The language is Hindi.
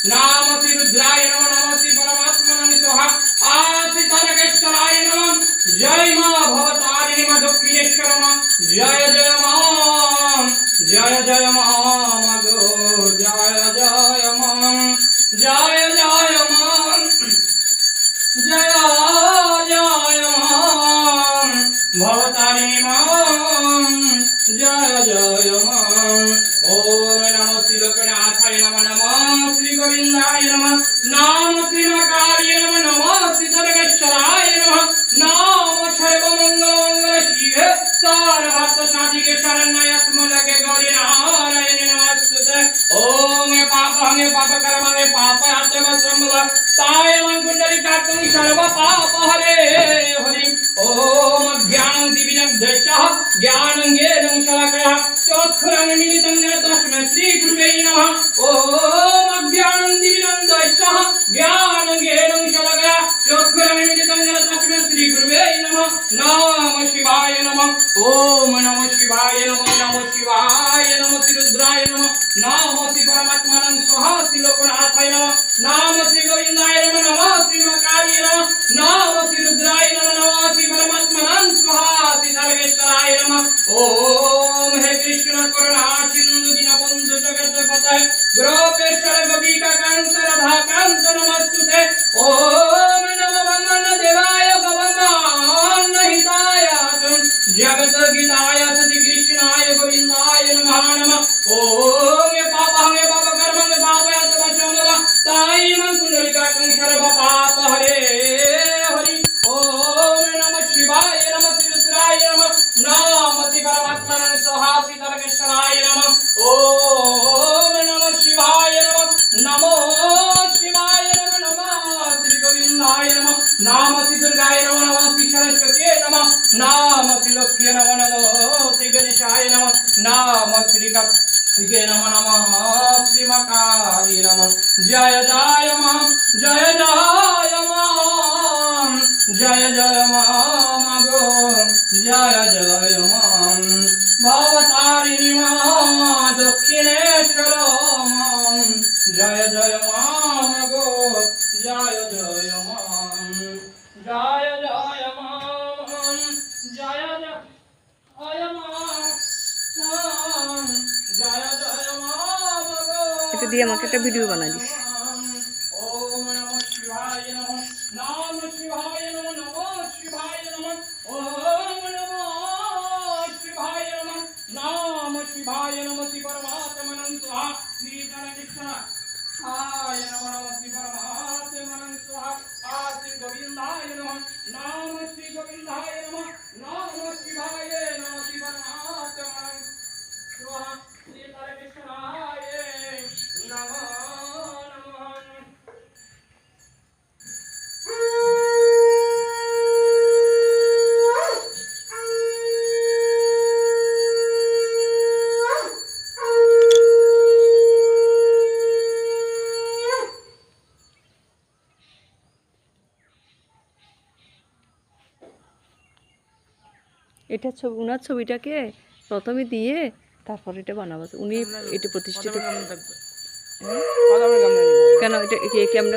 नाम श्री रुद्राय नमः नमः श्री परमात्मने स्वाहा आसि तारकेश्वराय नमः जय मां भवतारिणी मां दक्षिणेश्वर मां जय जय मां जय जय मां गो जय जय मां जय जय मां जय जय मां भवतारिणी मां जय जय मां ओम नमो श्री लोकनाथाय नमः नमः श्री गोविंदाय नमः नाम श्री महाकाली नमः नमः श्री सर्वेश्वराय नमः नाम सर्वमंगल मंगल शिवे सर्वार्थ साधिके शरण्य स्मलके गौरी नारायण नमस्ते ओम पाप हमें पाप कर्म हमें पाप आत्म संभव ताय मन कुंडली कातुं सर्व पाप हरे हरि ओम ज्ञानं दिव्यं दशः ज्ञानं ज्ञेनं शलाकया चक्षुरं मिलितं तस्मै श्री गुरुवे नमः ओम ज्ञानं दिव्यं दशः ज्ञानं ज्ञेनं शलाकया चक्षुरं मिलितं तस्मै श्री गुरुवे नमः नमः शिवाय नमः ओम नमः शिवाय नमः शिवाय नमः श्री रुद्राय नमः नमः श्री परमात्मनं स्वाहा श्री लोकनाथाय नमः नमः श्री गोविंदाय नमः नमः श्री महाकाली नमः नमः श्री रुद्राय नमः नमः श्री परमात्मनं स्वाहा श्री सर्वेश्वराय नमः ओम हे कृष्ण करुणा सिंधु दीनबंधु जगत्पते गोपेश्वर गोपिका कांत राधा कांत नमस्तुते ओम नमो भगवान देवाय भगवान हिताय जगत गीताय श्री कृष्णाय गोविंदाय नमः नमः ओम पाप हमें पाप कर्म हमें पाप आत्म संभव ताई मन कुंडलिका सर्व पाप हरे हरि ओम नमः शिवाय नमः श्री रुद्राय नमः नमः श्री परमात्मने स्वाहा श्री सर्वेश्वराय नमः ओम नमः शिवाय नमः शिवाय नमः श्री गोविंदाय नमः नमः श्री दुर्गाय नमः श्री सरस्वती नमः नमः श्री लक्ष्मी नमः श्री गणेशाय नमः नमः श्री श्री नमः श्री महाकाली नमः जय जय मां जय जय मां जय जय मां गो जय जय मां भवतारिणी मां दक्षिणेश्वर मां जय जय मां गो जय जय मां जय जय मां जय जय मां जय जय मां गो এটা দিয়ে আমাকে একটা ভিডিও বানাই দিস ओम नमः शिवाय नमः नाम शिवाय नमः नमः शिवाय नमः ओम नमः शिवाय नमः नाम शिवाय नमः श्री परमात्मनं स्वाहा श्री कृष्ण आय नमः नमः श्री परमात्मनं स्वाहा श्री गोविंदाय नमः नाम श्री गोविंदाय नमः नाम शिवाय नमः श्री परमात्मनं स्वाहा श्री कृष्णाय नमः এটা ছবি উনার ছবিটাকে প্রথমে দিয়ে তারপর এটা বানাবো উনি এটা প্রতিষ্ঠিত কেন এটা কেমন